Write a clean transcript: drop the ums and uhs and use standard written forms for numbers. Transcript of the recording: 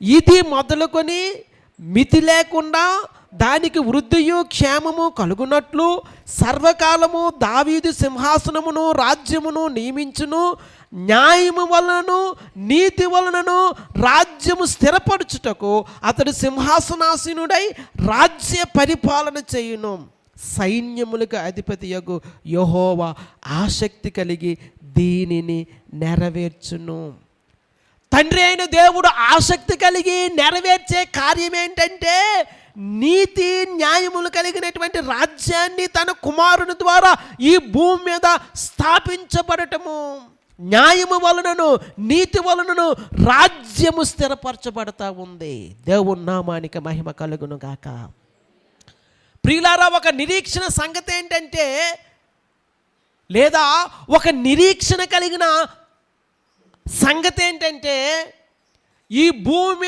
ఇది మొదలుకొని మితి లేకుండా దానికి వృద్ధియు క్షేమము కలుగునట్లు సర్వకాలము దావీదు సింహాసనమును రాజ్యమును నియమించును. న్యాయము వలనను నీతి వలనను రాజ్యము స్థిరపరచుటకు అతడు సింహాసనాసీనుడై రాజ్య పరిపాలన చేయును. సైన్యములకు అధిపతియగు యెహోవా ఆసక్తి కలిగి దీనిని నెరవేర్చును. తండ్రి అయిన దేవుడు ఆసక్తి కలిగి నెరవేర్చే కార్యం ఏంటంటే నీతి న్యాయములు కలిగినటువంటి రాజ్యాన్ని తన కుమారుని ద్వారా ఈ భూమి మీద స్థాపించబడటము. న్యాయము వలనను నీతి వలనను రాజ్యము స్థిరపరచబడతా ఉంది. దేవుని నామానికి మహిమ కలుగును గాక. ప్రియులారా, ఒక నిరీక్షణ సంగతి ఏంటంటే, లేదా ఒక నిరీక్షణ కలిగిన సంగతి ఏంటంటే, ఈ భూమి